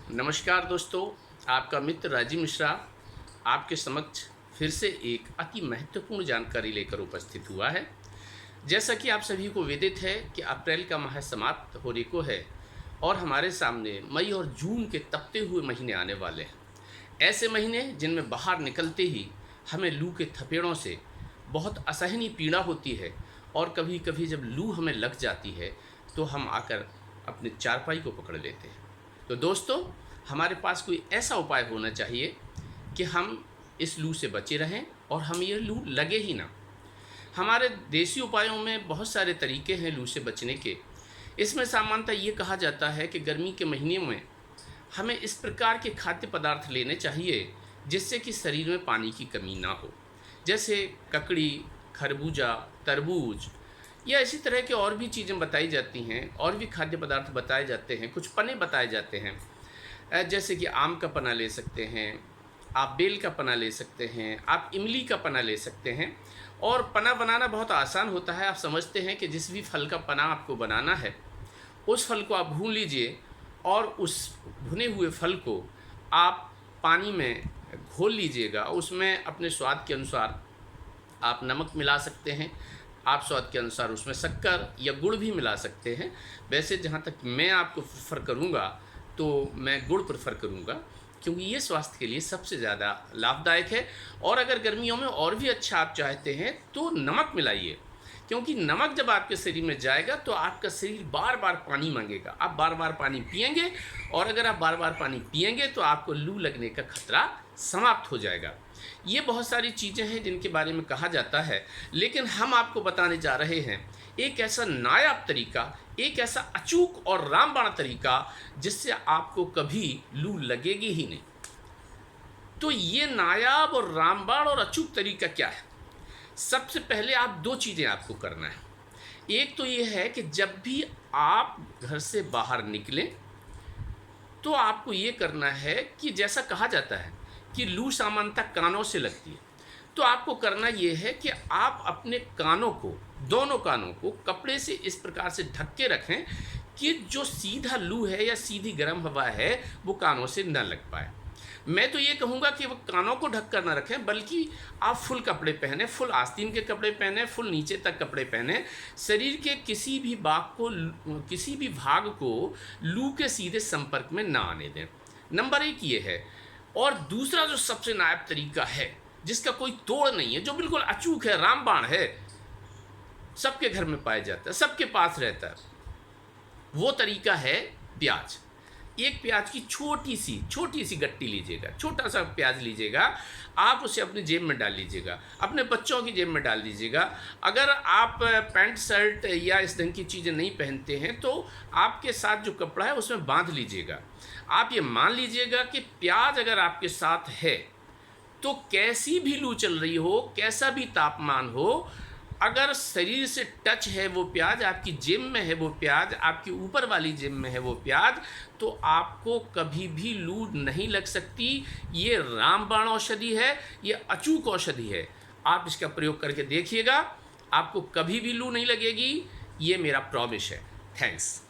नमस्कार दोस्तों, आपका मित्र राजीव मिश्रा आपके समक्ष फिर से एक अति महत्वपूर्ण जानकारी लेकर उपस्थित हुआ है। जैसा कि आप सभी को विदित है कि अप्रैल का माह समाप्त होने को है और हमारे सामने मई और जून के तपते हुए महीने आने वाले हैं। ऐसे महीने जिनमें बाहर निकलते ही हमें लू के थपेड़ों से बहुत असहनीय पीड़ा होती है और कभी कभी जब लू हमें लग जाती है तो हम आकर अपने चारपाई को पकड़ लेते हैं। तो दोस्तों, हमारे पास कोई ऐसा उपाय होना चाहिए कि हम इस लू से बचे रहें और हम ये लू लगे ही ना। हमारे देसी उपायों में बहुत सारे तरीके हैं लू से बचने के। इसमें सामान्यतः ये कहा जाता है कि गर्मी के महीने में हमें इस प्रकार के खाद्य पदार्थ लेने चाहिए जिससे कि शरीर में पानी की कमी ना हो, जैसे ककड़ी, खरबूजा, तरबूज या इसी तरह के और भी चीज़ें बताई जाती हैं। और भी खाद्य पदार्थ बताए जाते हैं, कुछ पने बताए जाते हैं, जैसे कि आम का पना ले सकते हैं, आप बेल का पना ले सकते हैं, आप इमली का पना ले सकते हैं। और पना बनाना बहुत आसान होता है। आप समझते हैं कि जिस भी फल का पना आपको बनाना है उस फल को आप भून लीजिए और उस भुने हुए फल को आप पानी में घोल लीजिएगा। उसमें अपने स्वाद के अनुसार आप नमक मिला सकते हैं, आप स्वाद के अनुसार उसमें शक्कर या गुड़ भी मिला सकते हैं। वैसे जहाँ तक मैं आपको प्रेफर करूँगा तो मैं गुड़ प्रेफर करूँगा, क्योंकि ये स्वास्थ्य के लिए सबसे ज़्यादा लाभदायक है। और अगर गर्मियों में और भी अच्छा आप चाहते हैं तो नमक मिलाइए, क्योंकि नमक जब आपके शरीर में जाएगा तो आपका शरीर बार बार पानी मांगेगा, आप बार बार पानी पिएंगे और अगर आप बार बार पानी पिएंगे तो आपको लू लगने का खतरा समाप्त हो जाएगा। ये बहुत सारी चीज़ें हैं जिनके बारे में कहा जाता है, लेकिन हम आपको बताने जा रहे हैं एक ऐसा नायाब तरीका, एक ऐसा अचूक और रामबाण तरीका जिससे आपको कभी लू लगेगी ही नहीं। तो ये नायाब और रामबाण और अचूक तरीका क्या है? सबसे पहले आप दो चीज़ें आपको करना है। एक तो ये है कि जब भी आप घर से बाहर निकलें तो आपको ये करना है कि जैसा कहा जाता है कि लू सामान्यतः कानों से लगती है, तो आपको करना ये है कि आप अपने कानों को, दोनों कानों को कपड़े से इस प्रकार से ढक के रखें कि जो सीधा लू है या सीधी गर्म हवा है वो कानों से न लग पाए। मैं तो ये कहूँगा कि वो कानों को ढक कर ना रखें, बल्कि आप फुल कपड़े पहने, फुल आस्तीन के कपड़े पहने, फुल नीचे तक कपड़े पहने। शरीर के किसी भी भाग को लू के सीधे संपर्क में ना आने दें। नंबर एक ये है। और दूसरा जो सबसे नायाब तरीका है, जिसका कोई तोड़ नहीं है, जो बिल्कुल अचूक है, रामबाण है, सबके घर में पाया जाता है, सबके पास रहता है, वो तरीका है प्याज। एक प्याज की छोटी सी गट्टी लीजिएगा, छोटा सा प्याज लीजिएगा, आप उसे अपनी जेब में डाल लीजिएगा, अपने बच्चों की जेब में डाल दीजिएगा। अगर आप पैंट शर्ट या इस ढंग की चीज़ें नहीं पहनते हैं तो आपके साथ जो कपड़ा है उसमें बांध लीजिएगा। आप ये मान लीजिएगा कि प्याज अगर आपके साथ है तो कैसी भी लू चल रही हो, कैसा भी तापमान हो, अगर शरीर से टच है वो प्याज, आपकी जेब में है वो प्याज, आपकी ऊपर वाली जेब में है वो प्याज, तो आपको कभी भी लू नहीं लग सकती। ये रामबाण औषधि है, ये अचूक औषधि है। आप इसका प्रयोग करके देखिएगा, आपको कभी भी लू नहीं लगेगी, ये मेरा प्रॉमिस है। थैंक्स।